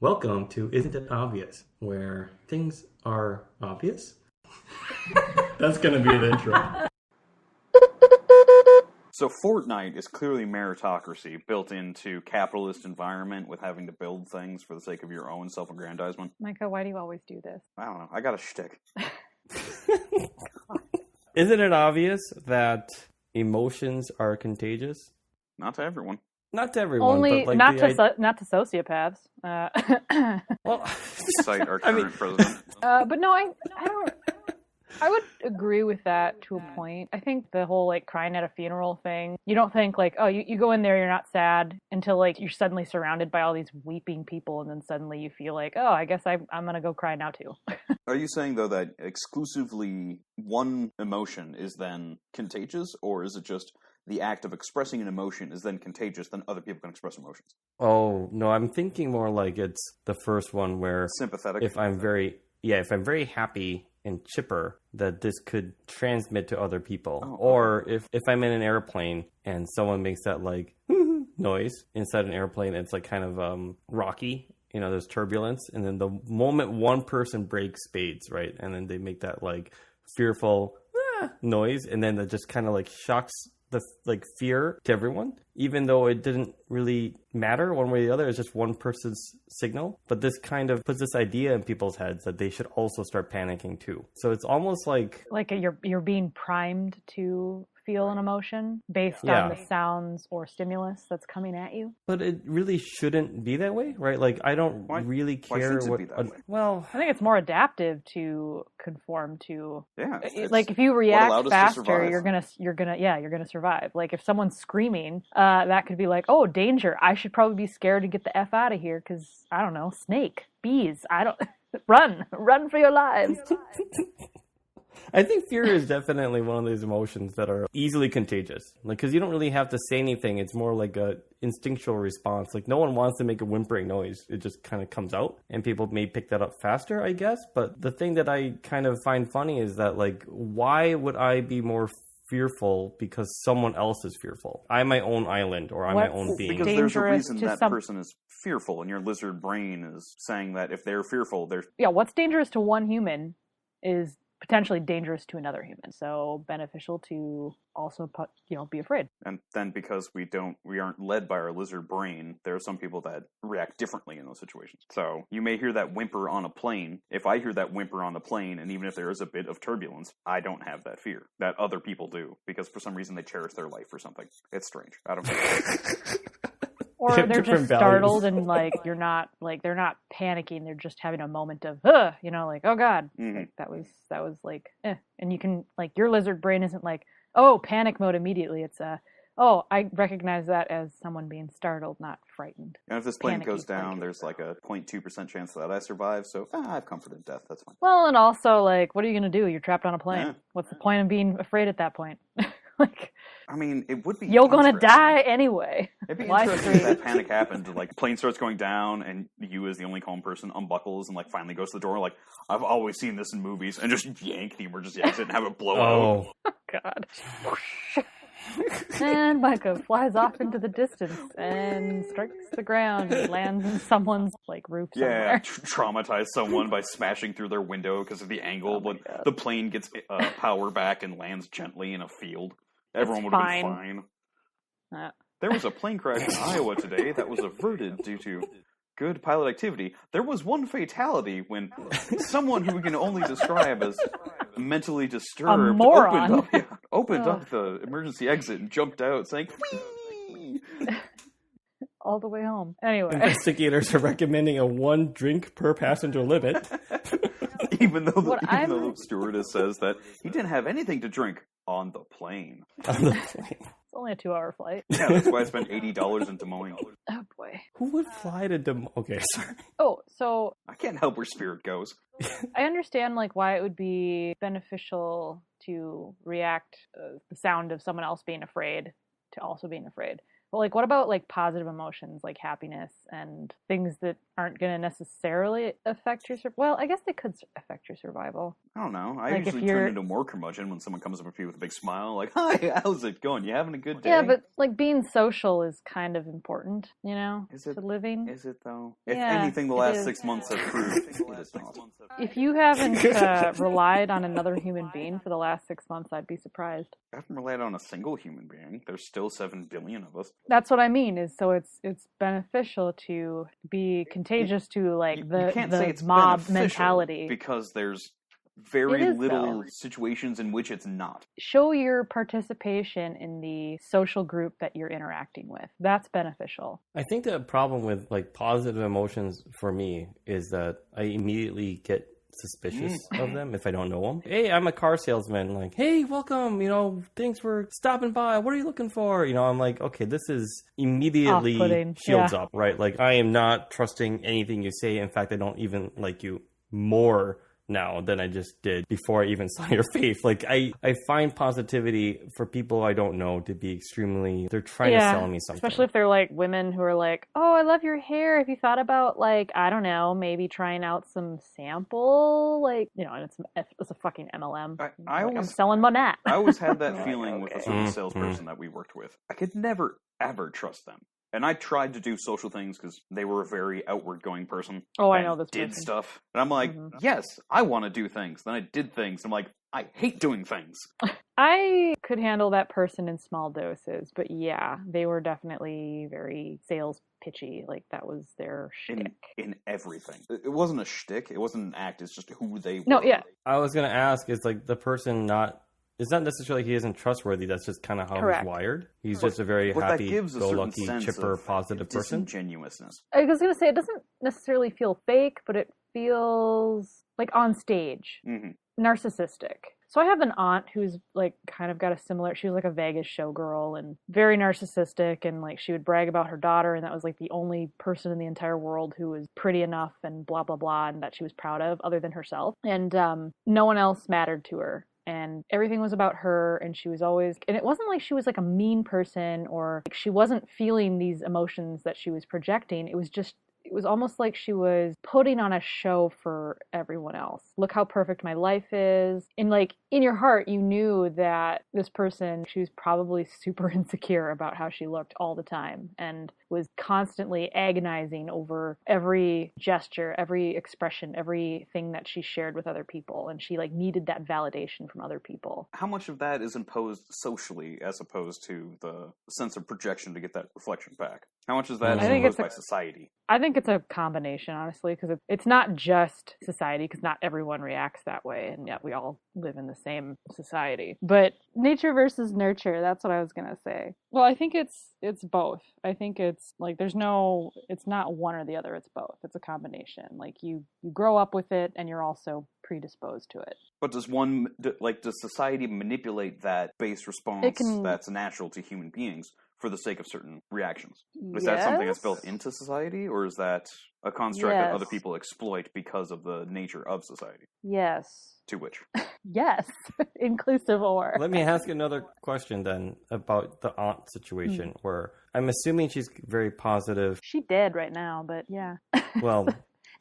Welcome to Isn't It Obvious, where things are obvious. That's going to be the intro. So Fortnite is clearly meritocracy built into capitalist environment with having to build things for the sake of your own self-aggrandizement. Micah, why do you always do this? I don't know. I got a shtick. Isn't it obvious that emotions are contagious? Not to everyone. Not to everyone, Only but not to sociopaths. well, Cite our current president. But no, I don't. I would agree with that to a point. I think the whole crying at a funeral thing, you don't think you go in there, you're not sad until you're suddenly surrounded by all these weeping people, and then suddenly you feel I guess I'm gonna go cry now too. Are you saying though that exclusively one emotion is then contagious, or is it just the act of expressing an emotion is then contagious, then other people can express emotions? Oh no, I'm thinking more like it's the first one where sympathetic. If I'm very happy and chipper, that this could transmit to other people. Oh, or if I'm in an airplane and someone makes that noise inside an airplane, it's kind of rocky. There's turbulence, and then the moment one person breaks spades, right, and then they make that fearful noise, and then that just kind of shocks the fear to everyone, even though it didn't really matter one way or the other. It's just one person's signal, but this kind of puts this idea in people's heads that they should also start panicking too. So it's almost like you're being primed to feel an emotion based on the sounds or stimulus that's coming at you. But it really shouldn't be that way, right? I don't really care what. Well, I think it's more adaptive to conform to. Yeah. If you react faster, you're gonna survive. If someone's screaming, that could be oh, danger! I should probably be scared to get the F out of here because I don't know, snake, bees. I don't run for your lives. I think fear is definitely one of those emotions that are easily contagious. Because you don't really have to say anything. It's more like a instinctual response. No one wants to make a whimpering noise. It just kind of comes out. And people may pick that up faster, I guess. But the thing that I kind of find funny is that, why would I be more fearful because someone else is fearful? I'm my own island, or I'm my own being. Because there's a reason that person is fearful, and your lizard brain is saying that if they're fearful, they're... Yeah, what's dangerous to one human is potentially dangerous to another human. So beneficial to also, be afraid. And then because we aren't led by our lizard brain, there are some people that react differently in those situations. So you may hear that whimper on a plane. If I hear that whimper on the plane, and even if there is a bit of turbulence, I don't have that fear that other people do, because for some reason they cherish their life or something. It's strange. I don't know. Or they're just startled and you're not they're not panicking. They're just having a moment of oh God, mm-hmm. That was and you can your lizard brain isn't oh, panic mode immediately. It's oh, I recognize that as someone being startled, not frightened. And if this plane goes down, there's a 0.2% chance that I survive. So I've comforted death. That's fine. Well, and also what are you going to do? You're trapped on a plane. Yeah. What's the point of being afraid at that point? I mean, it would be. You're gonna die anyway. It'd be interesting if that panic happened. Plane starts going down, and you, as the only calm person, unbuckles and finally goes to the door. I've always seen this in movies, and just yank the emergency exit and have it blow out. Oh God! And Micah flies off into the distance and strikes the ground and lands in someone's roof somewhere. Yeah, traumatize someone by smashing through their window because of the angle, but the plane gets power back and lands gently in a field. Everyone would have been fine. There was a plane crash in Iowa today that was averted due to good pilot activity. There was one fatality when someone who we can only describe as mentally disturbed opened up the emergency exit and jumped out saying, "Whee!" All the way home. Anyway. Investigators are recommending a 1 drink per passenger limit. Even though the stewardess says that he didn't have anything to drink on the plane. On the plane. It's only a 2-hour flight. Yeah, that's why I spent $80 in Des Moines. Oh, boy. Who would fly to Des Moines? Okay, sorry. Oh, so... I can't help where Spirit goes. I understand, why it would be beneficial to react the sound of someone else being afraid to also being afraid. But like, what about like positive emotions like happiness and things that aren't going to necessarily affect your well, I guess they could affect your survival. I don't know. I usually turn into more curmudgeon when someone comes up to me with a big smile, like, "Hi, how's it going? You having a good day?" Yeah, but like being social is kind of important, you know, to living. Is it though? If anything, the last 6 months have proved it is not. If you haven't relied on another human being for the last 6 months, I'd be surprised. I haven't relied on a single human being. There's still 7 billion of us. That's what I mean. Is so it's beneficial to be contagious to like the mob mentality, because there's very little situations in which it's not. Show your participation in the social group that you're interacting with. That's beneficial. I think the problem with like positive emotions for me is that I immediately get suspicious of them if I don't know them. Hey, I'm a car salesman. Like, hey, welcome. You know, thanks for stopping by. What are you looking for? You know, I'm like, okay, this is immediately shields up, right? Like, I am not trusting anything you say. In fact, I don't even like you more now than I just did before I even saw your face. Like, I find positivity for people I don't know to be extremely, they're trying to sell me something. Especially if they're like women who are like, oh, I love your hair. Have you thought about like, I don't know, maybe trying out some sample? Like, you know, and it's a fucking MLM. I'm selling Monette. I always had that feeling with a certain salesperson that we worked with. I could never, ever trust them. And I tried to do social things because they were a very outward-going person. Oh, I know this did person. Stuff. And I'm like, yes, I want to do things. Then I did things. I'm like, I hate doing things. I could handle that person in small doses. But yeah, they were definitely very sales pitchy. Like, that was their shtick. In everything. It wasn't a shtick. It wasn't an act. It's just who they were. No, yeah. I was going to ask, is like the person not... It's not necessarily he isn't trustworthy. That's just kind of how he's wired. He's just a very happy-go-lucky, chipper, positive person. Disingenuousness. I was going to say, it doesn't necessarily feel fake, but it feels like on stage. Narcissistic. So I have an aunt who's like kind of got a similar, she was like a Vegas showgirl and very narcissistic, and like she would brag about her daughter, and that was like the only person in the entire world who was pretty enough and blah, blah, blah, and that she was proud of other than herself. And no one else mattered to her. And everything was about her, and she was always, and it wasn't like she was like a mean person or like she wasn't feeling these emotions that she was projecting. It was just, it was almost like she was putting on a show for everyone else. Look how perfect my life is. And like in your heart, you knew that this person, she was probably super insecure about how she looked all the time and was constantly agonizing over every gesture, every expression, everything that she shared with other people. And she like needed that validation from other people. How much of that is imposed socially as opposed to the sense of projection to get that reflection back? How much is that imposed by society? I think it's a combination, honestly, because it's not just society, because not everyone reacts that way, and yet we all live in the same society. But nature versus nurture, that's what I was going to say. Well, I think it's both. I think it's like it's not one or the other, it's both. It's a combination. Like you grow up with it and you're also predisposed to it. But does society manipulate that base response that's natural to human beings for the sake of certain reactions? Is that something that's built into society, or is that a construct that other people exploit because of the nature of society? Yes. To which? Yes. Inclusive or. Let me ask another question then about the aunt situation, where I'm assuming she's very positive. She did right now, but yeah. Well...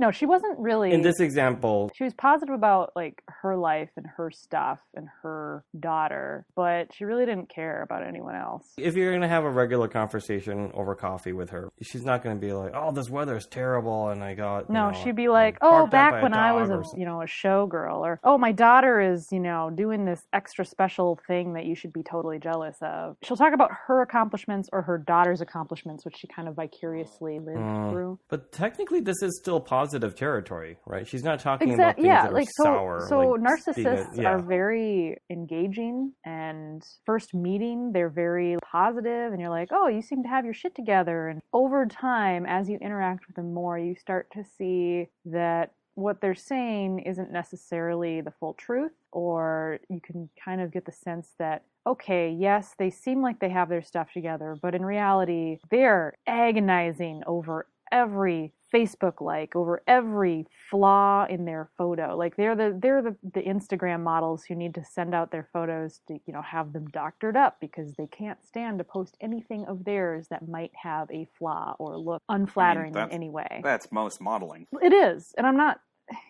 No, she wasn't really... In this example... She was positive about, like, her life and her stuff and her daughter, but she really didn't care about anyone else. If you're going to have a regular conversation over coffee with her, she's not going to be like, oh, this weather is terrible, and I got... No, she'd be like, oh, back when I was a showgirl, or, oh, my daughter is, doing this extra special thing that you should be totally jealous of. She'll talk about her accomplishments or her daughter's accomplishments, which she kind of vicariously lived through. But technically, this is still positive territory, right? She's not talking about things that are sour. So narcissists are very engaging, and first meeting, they're very positive, and you're like, oh, you seem to have your shit together. And over time, as you interact with them more, you start to see that what they're saying isn't necessarily the full truth, or you can kind of get the sense that, okay, yes, they seem like they have their stuff together, but in reality, they're agonizing over every Facebook like over every flaw in their photo. Like they're the Instagram models who need to send out their photos to, you know, have them doctored up because they can't stand to post anything of theirs that might have a flaw or look unflattering in any way. That's most modeling. It is. And I'm not,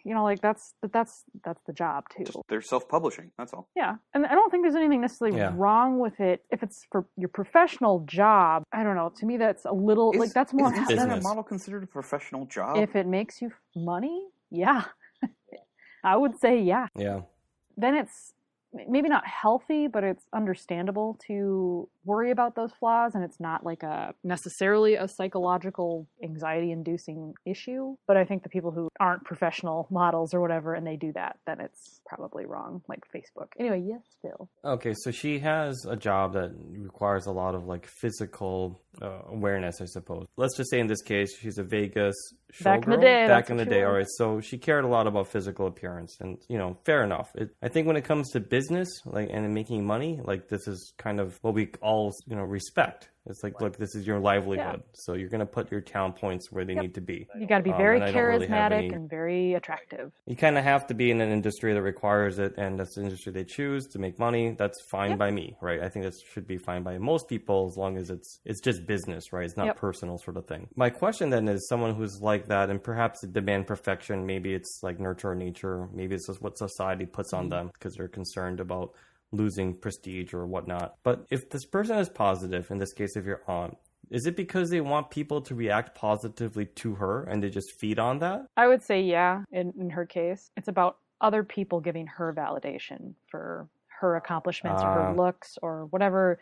you know, like that's the job too. They're self-publishing. That's all. Yeah, and I don't think there's anything necessarily wrong with it if it's for your professional job. I don't know. To me, that's a little that's more. Is that a model considered a professional job? If it makes you money, yeah, I would say yeah. Yeah. Then it's maybe not healthy, but it's understandable to worry about those flaws, and it's not like necessarily a psychological anxiety-inducing issue. But I think the people who aren't professional models or whatever, and they do that, then it's probably wrong, like Facebook. Anyway, yes, Phill. Okay, so she has a job that requires a lot of like physical awareness, I suppose. Let's just say in this case, she's a Vegas showgirl. Back in the day, all right. So she cared a lot about physical appearance, and you know, fair enough. I think when it comes to business, like and making money, like this is kind of what we all, you know, respect. It's like, look, this is your livelihood, so you're going to put your talent points where they need to be. You got to be very charismatic and very attractive. You kind of have to be in an industry that requires it, and that's the industry they choose to make money. That's fine by me, right? I think that should be fine by most people as long as it's just business, right? It's not personal sort of thing. My question then is someone who's like that and perhaps demand perfection. Maybe it's like nurture or nature. Maybe it's just what society puts on them because they're concerned about losing prestige or whatnot. But if this person is positive, in this case, if you're on, is it because they want people to react positively to her and they just feed on that? I would say, yeah, in her case. It's about other people giving her validation for her accomplishments or her looks or whatever.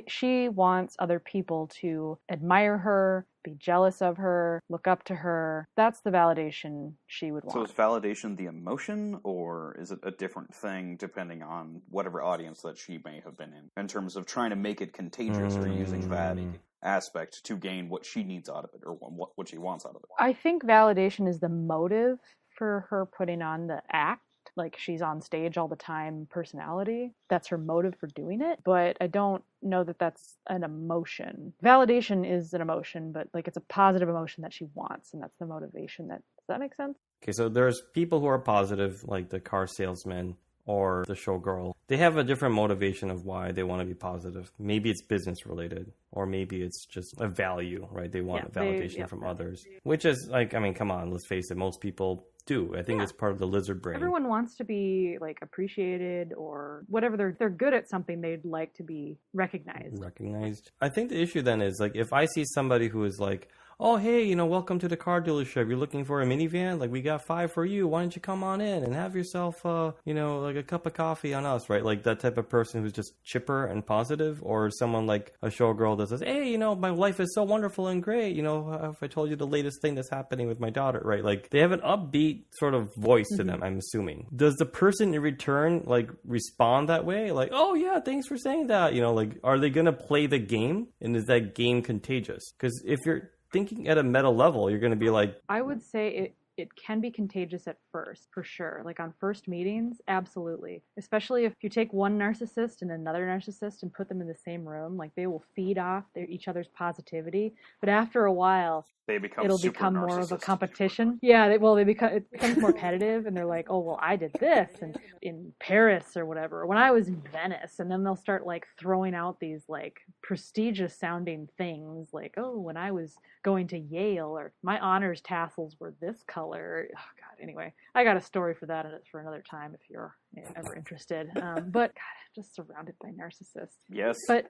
She wants other people to admire her, be jealous of her, look up to her. That's the validation she would want. So is validation the emotion, or is it a different thing depending on whatever audience that she may have been in terms of trying to make it contagious or using that aspect to gain what she needs out of it or what she wants out of it? I think validation is the motive for her putting on the act. Like she's on stage all the time personality. That's her motive for doing it. But I don't know that that's an emotion. Validation is an emotion, but like it's a positive emotion that she wants. And that's the motivation. Does that make sense? Okay, so there's people who are positive, like the car salesman or the showgirl. They have a different motivation of why they want to be positive. Maybe it's business related, or maybe it's just a value, right? They want validation from others, which is like, I mean, come on, let's face it, most people do. I think it's part of the lizard brain. Everyone wants to be like appreciated or whatever. They're good at something, they'd like to be recognized. I think the issue then is like if I see somebody who is like, oh, hey, you know, welcome to the car dealership. You're looking for a minivan? Like, we got 5 for you. Why don't you come on in and have yourself, you know, like a cup of coffee on us, right? Like that type of person who's just chipper and positive, or someone like a showgirl that says, hey, you know, my life is so wonderful and great. You know, if I told you the latest thing that's happening with my daughter, right? Like they have an upbeat sort of voice to them, I'm assuming. Does the person in return, like, respond that way? Like, oh, yeah, thanks for saying that. You know, like, are they going to play the game? And is that game contagious? Because if you're thinking at a meta level, you're going to be like, I would say it can be contagious at first, for sure. Like on first meetings, absolutely. Especially if you take one narcissist and another narcissist and put them in the same room, like they will feed off each other's positivity. But after a while, it'll become more of a competition. Yeah, it becomes more competitive, and they're like, oh, well, I did this and in Paris or whatever, or when I was in Venice, and then they'll start like throwing out these like prestigious sounding things, like, oh, when I was going to Yale, or my honors tassels were this color. Oh God, anyway, I got a story for that, and it's for another time if you're ever interested. But God, just surrounded by narcissists. Yes. But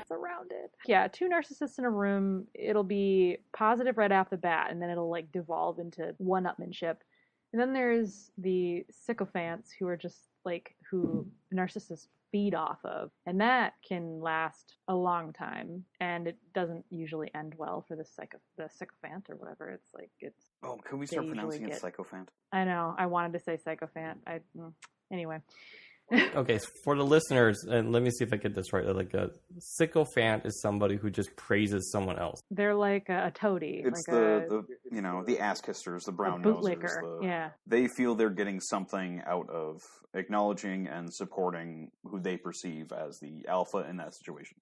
surrounded. Yeah, 2 narcissists in a room, it'll be positive right off the bat, and then it'll like devolve into one-upmanship. And then there's the sycophants who are just like who narcissists feed off of, and that can last a long time, and it doesn't usually end well for the sycophant or whatever. It's like Oh, can we start pronouncing it sycophant? I know. I wanted to say sycophant. Anyway. Okay, for the listeners, and let me see if I get this right. Like a sycophant is somebody who just praises someone else. They're like a toady. It's like the ass kissers, the brown bootlicker. nosers. Yeah. They feel they're getting something out of acknowledging and supporting who they perceive as the alpha in that situation.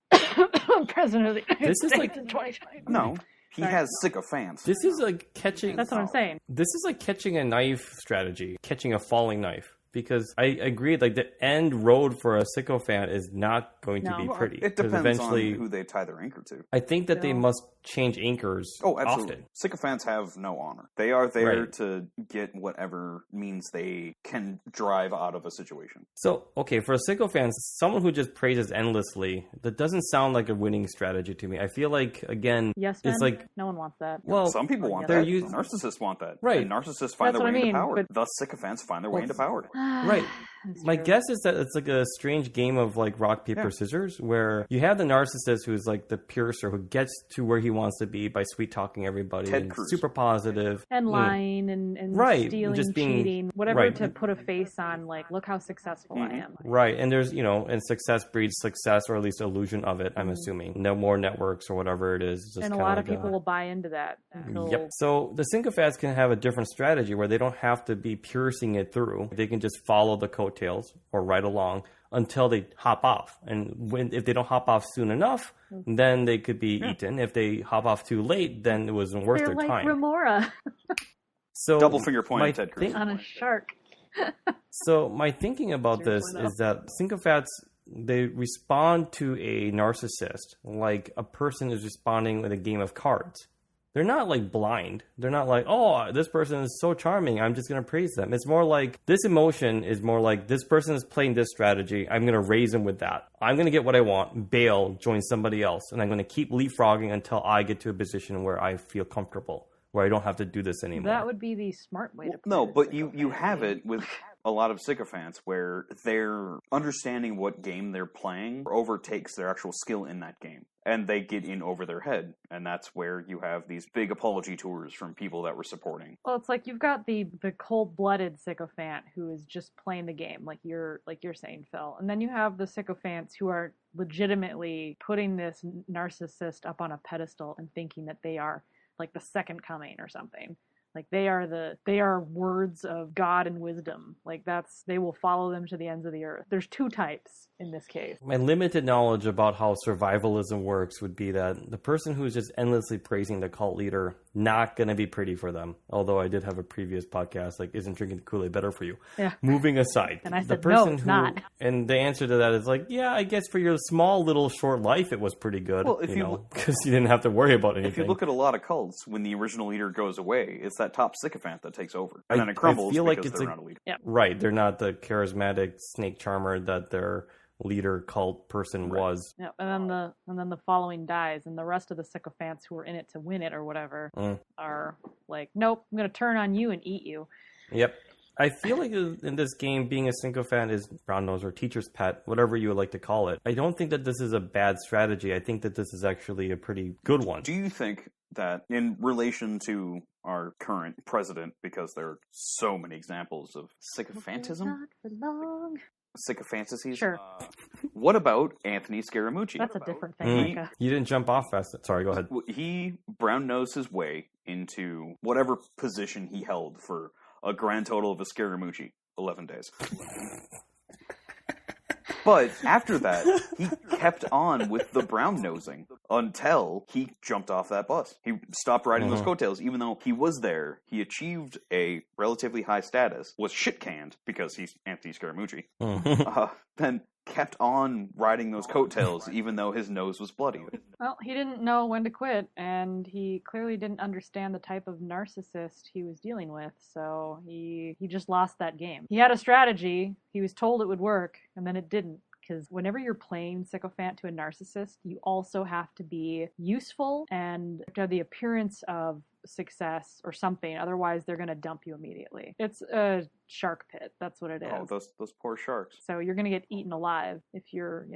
President of the United This States is like in 2020. No. He has sycophants. This is like catching... That's what I'm saying. This is like catching a knife strategy, catching a falling knife. Because I agree, like the end road for a sycophant is not going to be pretty. It depends on who they tie their anchor to. I think that they must change anchors often. Sycophants have no honor. They are there to get whatever means they can drive out of a situation. So, okay, for a sycophant, someone who just praises endlessly, that doesn't sound like a winning strategy to me. I feel like, again, it's like... No one wants that. Well, some people want that. Narcissists want that. Right. And narcissists find their way into power. Thus, sycophants find their way into power. Right. My guess is that it's like a strange game of like rock, paper, scissors, where you have the narcissist who's like the purester who gets to where he wants to be by sweet talking everybody and super positive. And lying and stealing, just cheating, whatever to put a face on, like, look how successful I am. Right. And there's, and success breeds success, or at least illusion of it, I'm assuming. No more networks or whatever it is. And a lot of people will buy into that. Yep. So the sycophants can have a different strategy where they don't have to be piercing it through. They can just follow the coattails or right along until they hop off. And if they don't hop off soon enough, then they could be eaten. If they hop off too late, then it wasn't worth their time. Remora. So double finger point at Ted Cruz. On a shark. So my thinking about this is that sycophants, they respond to a narcissist like a person is responding with a game of cards. They're not like blind. They're not like, oh, this person is so charming, I'm just going to praise them. It's more like this emotion is more like this person is playing this strategy. I'm going to raise them with that. I'm going to get what I want, bail, join somebody else. And I'm going to keep leapfrogging until I get to a position where I feel comfortable, where I don't have to do this anymore. That would be the smart way to play. No, but you have it with a lot of sycophants where their understanding what game they're playing overtakes their actual skill in that game. And they get in over their head. And that's where you have these big apology tours from people that were supporting. Well, it's like you've got the cold-blooded sycophant who is just playing the game, like you're saying, Phil. And then you have the sycophants who are legitimately putting this narcissist up on a pedestal and thinking that they are like the second coming or something. Like they are words of God and wisdom. Like they will follow them to the ends of the earth. There's two types in this case. My limited knowledge about how survivalism works would be that the person who's just endlessly praising the cult leader, not going to be pretty for them. Although I did have a previous podcast, like, isn't drinking the Kool-Aid better for you? Yeah. Moving aside. And I said, the person no, it's not. And the answer to that is like, yeah, I guess for your small little short life, it was pretty good. Well, because you didn't have to worry about anything. If you look at a lot of cults, when the original leader goes away, it's that top sycophant that takes over. And then it crumbles because they're not a leader. Yeah. Right. They're not the charismatic snake charmer that their leader cult person was. Yeah, and then the following dies, and the rest of the sycophants who are in it to win it or whatever are like, nope, I'm going to turn on you and eat you. Yep. I feel like in this game, being a sycophant is brown nose or teacher's pet, whatever you would like to call it. I don't think that this is a bad strategy. I think that this is actually a pretty good one. Do you think that in relation to our current president, because there are so many examples of sycophantism? Sycophancies? Sure. What about Anthony Scaramucci? That's a different thing, Micah. You didn't jump off fast. Sorry, go ahead. He brown-nosed his way into whatever position he held for a grand total of a Scaramucci, 11 days. But after that, he kept on with the brown-nosing until he jumped off that bus. He stopped riding those coattails, even though he was there. He achieved a relatively high status, was shit-canned because he's Anthony Scaramucci, then kept on riding those coattails, even though his nose was bloody. Well, he didn't know when to quit, and he clearly didn't understand the type of narcissist he was dealing with, so he just lost that game. He had a strategy, he was told it would work, and then it didn't. Because whenever you're playing sycophant to a narcissist, you also have to be useful and to have the appearance of success or something. Otherwise, they're going to dump you immediately. It's a shark pit. That's what it is. Oh, those poor sharks. So you're going to get eaten alive if you're,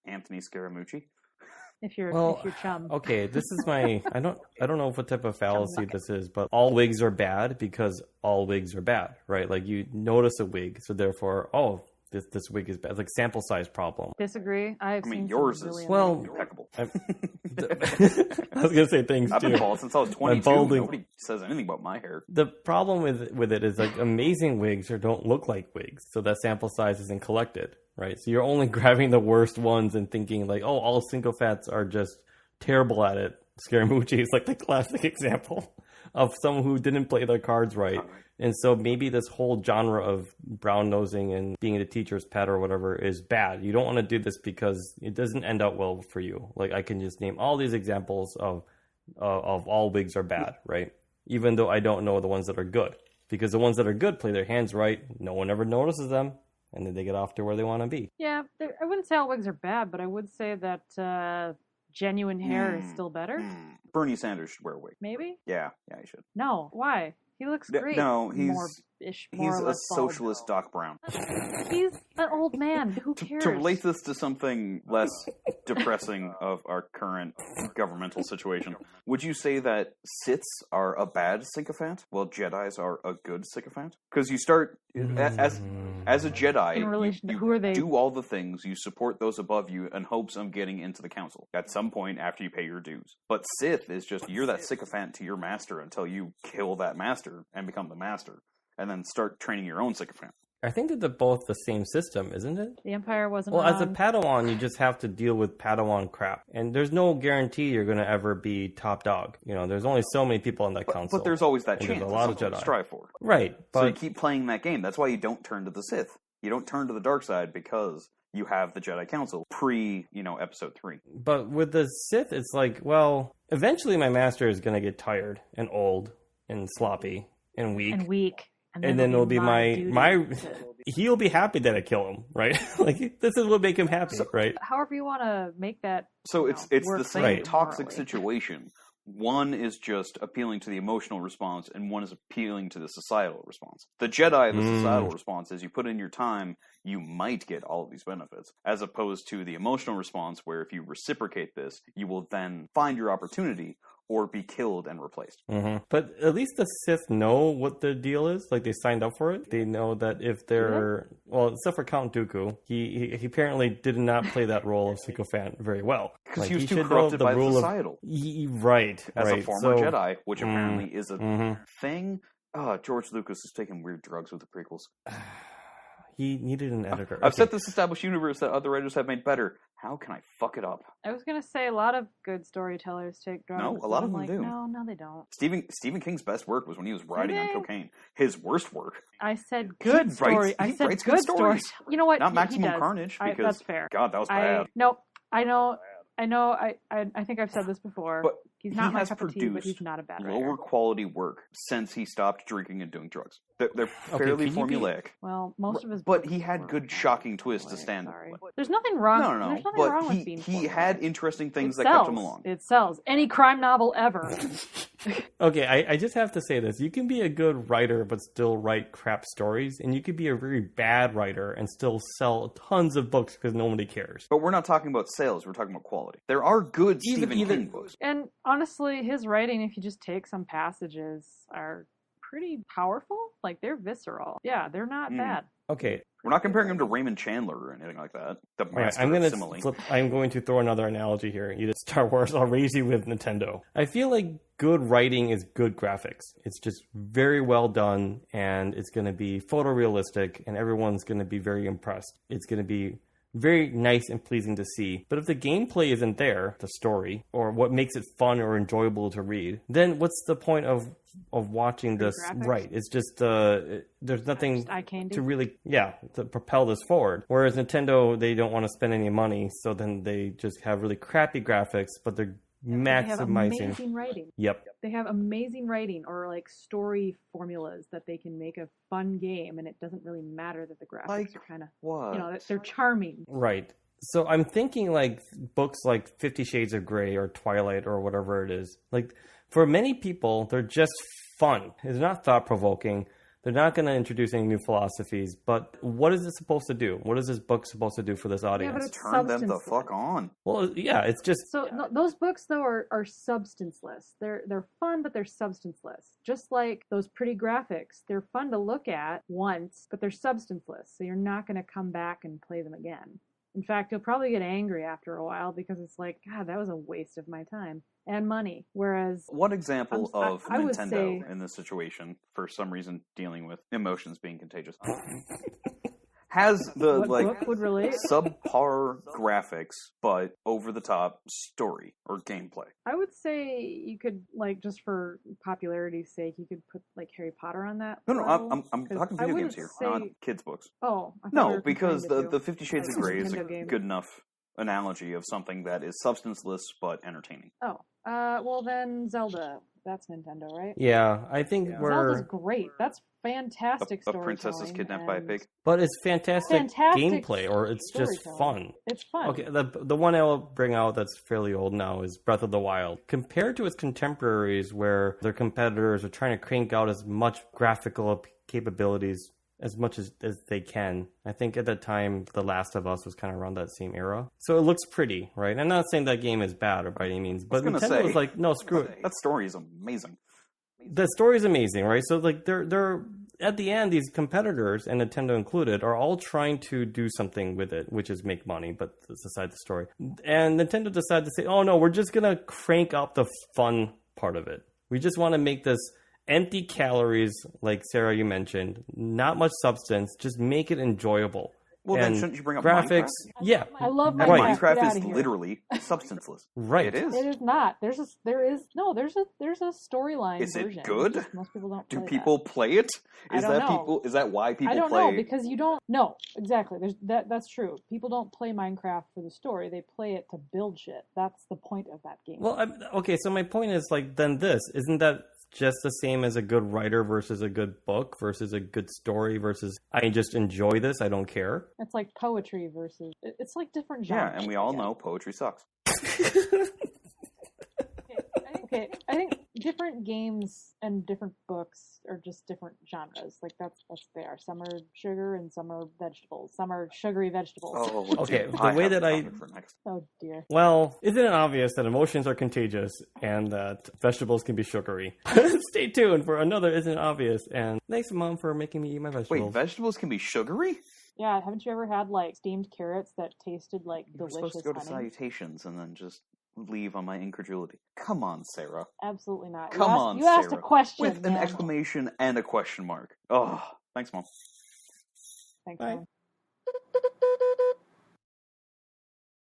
Anthony Scaramucci. If you're chum. Okay, this is my I don't know what type of fallacy this is, but all wigs are bad because all wigs are bad, right? Like you notice a wig, so therefore, this wig is bad. Like sample size problem. Disagree. I mean, yours is impeccable. I was gonna say things too. I've been bald since I was 22. Nobody says anything about my hair. The problem with it is like amazing wigs don't look like wigs, so that sample size isn't collected, right? So you're only grabbing the worst ones and thinking like, oh, all sycophants are just terrible at it. Scaramucci is like the classic example of someone who didn't play their cards right. And so maybe this whole genre of brown nosing and being the teacher's pet or whatever is bad. You don't want to do this because it doesn't end out well for you. Like I can just name all these examples of all wigs are bad, right? Even though I don't know the ones that are good. Because the ones that are good play their hands right. No one ever notices them. And then they get off to where they want to be. Yeah, I wouldn't say all wigs are bad, but I would say that genuine hair is still better. Bernie Sanders should wear a wig. Maybe? Yeah, he should. No, why? He looks great. No, he's more a socialist Doc Brown. He's an old man. Who cares? To relate this to something less depressing of our current governmental situation, would you say that Siths are a bad sycophant, while Jedis are a good sycophant? Because you start as a Jedi, in relation to who are they? Do all the things, you support those above you in hopes of getting into the council at some point after you pay your dues. But Sith is just you're that sycophant to your master until you kill that master and become the master, and then start training your own sycophant. I think that they're both the same system, isn't it? The Empire wasn't Well, wrong. as a Padawan, you just have to deal with Padawan crap. And there's no guarantee you're going to ever be top dog. You know, there's only so many people on that council. But there's always that and chance. There's a lot of Jedi Jedi. Strive for. Right. But So you keep playing that game. That's why you don't turn to the Sith. You don't turn to the dark side because you have the Jedi Council episode 3. But with the Sith, it's like, well, eventually my master is going to get tired and old and sloppy and weak. And then it'll be he'll be happy that I kill him, right? Like, this is what make him happy, right? However you want to make that. So it's the same right. toxic situation. One is just appealing to the emotional response, and one is appealing to the societal response. The Jedi, the societal response is you put in your time, you might get all of these benefits, as opposed to the emotional response where if you reciprocate this, you will then find your opportunity or be killed and replaced. Mm-hmm. But at least the Sith know what the deal is. Like, they signed up for it. They know that if they're... Well, except for Count Dooku, he apparently did not play that role of sycophant very well. Because he was too corrupted by the societal. Right. As a former Jedi, which apparently is a thing. George Lucas is taking weird drugs with the prequels. He needed an editor. I've set this established universe that other writers have made better. How can I fuck it up? I was going to say a lot of good storytellers take drugs. No, a lot of them do. No, they don't. Stephen King's best work was when he was riding on cocaine. His worst work. I said good story. I said good stories. You know what? Not Maximum Carnage. Because, that's fair. God, that was bad. Nope. I know. I think I've said this before. But he's not my cup of tea, but he's not a bad writer. Lower quality work since he stopped drinking and doing drugs. They're fairly formulaic. Well, most of his. But he had good, shocking twists to stand up with. There's nothing wrong. No. There's nothing but wrong with being he had interesting things that sells. kept him along. It sells. Any crime novel ever. Okay, I just have to say this. You can be a good writer but still write crap stories, and you could be a very bad writer and still sell tons of books because nobody cares. But we're not talking about sales. We're talking about quality. There are good Stephen King books. And honestly, his writing, if you just take some passages, are pretty powerful. Like, they're visceral. Yeah, they're not bad. Okay. We're not comparing him to Raymond Chandler or anything like that. The master I'm going to throw another analogy here. You did Star Wars, I'll raise you with Nintendo. I feel like good writing is good graphics. It's just very well done, and it's going to be photorealistic, and everyone's going to be very impressed. It's going to be very nice and pleasing to see. But if the gameplay isn't there, the story, or what makes it fun or enjoyable to read, then what's the point of watching this? Graphics? Right. It's just there's nothing to really to propel this forward. Whereas Nintendo, they don't want to spend any money, so then they just have really crappy graphics, but they're maximizing. They have amazing writing. Yep. They have amazing writing or like story formulas that they can make a fun game, and it doesn't really matter that the graphics are kind of they're charming. Right. So I'm thinking like books like 50 Shades of Grey or Twilight or whatever it is. Like, for many people, they're just fun. It's not thought-provoking. They're not going to introduce any new philosophies. But what is it supposed to do? What is this book supposed to do for this audience? Yeah, but it's turn them the fuck on. Well, yeah, it's just... So those books, though, are substanceless. They're fun, but they're substanceless. Just like those pretty graphics. They're fun to look at once, but they're substanceless. So you're not going to come back and play them again. In fact, you'll probably get angry after a while because it's like, God, that was a waste of my time and money. Whereas... One example of I would Nintendo say, in this situation, for some reason dealing with emotions being contagious, has the what would relate? subpar graphics but over the top story or gameplay. I would say you could just for popularity's sake, you could put Harry Potter on that. No, I'm talking video games here, not kids' books. Oh, no, because the 50 Shades of Grey is a good enough analogy of something that is substanceless but entertaining. Oh, well then Zelda. That's Nintendo, right? Yeah, I think Zelda's great. That's fantastic storytelling. A princess is kidnapped by a pig. But it's fantastic gameplay, or it's just fun. It's fun. Okay, the one I'll bring out that's fairly old now is Breath of the Wild. Compared to its contemporaries, where their competitors are trying to crank out as much graphical capabilities as much as they can. I think at that time, The Last of Us was kind of around that same era. So it looks pretty, right? I'm not saying that game is bad or by any means, but Nintendo was like, no, screw it. That story is amazing. The story is amazing, right? So they're at the end, these competitors, and Nintendo included, are all trying to do something with it, which is make money, but that's aside the story. And Nintendo decided to say, oh no, we're just going to crank up the fun part of it. We just want to make this empty calories, like Sera, you mentioned, not much substance, just make it enjoyable. Well, then shouldn't you bring up graphics? Minecraft? Yeah, I love Minecraft. Minecraft is literally substanceless. Right, it is. It is not. There's a storyline. Is version. It good? Most people don't. Do people play it? I don't know. Is that why people play? I don't know because you don't. No, exactly. That's true. People don't play Minecraft for the story. They play it to build shit. That's the point of that game. Well, okay. So my point is then this isn't that just the same as a good writer versus a good book versus a good story versus I just enjoy this, I don't care. It's like poetry versus it's like different genres. Yeah, and we all know poetry sucks. Okay, I think different games and different books are just different genres. Like that's they are. Some are sugar and some are vegetables. Some are sugary vegetables. Oh, okay. The way that Oh dear. Well, isn't it obvious that emotions are contagious and that vegetables can be sugary? Stay tuned for another Isn't It Obvious. And thanks, Mom, for making me eat my vegetables. Wait, vegetables can be sugary? Yeah, haven't you ever had steamed carrots that tasted like delicious honey? You're supposed to go to salutations and then just leave on my incredulity. Come on, Sera. Absolutely not. Come on, you asked a question with an exclamation and a question mark. Oh, thanks, Mom. Thanks, Mom.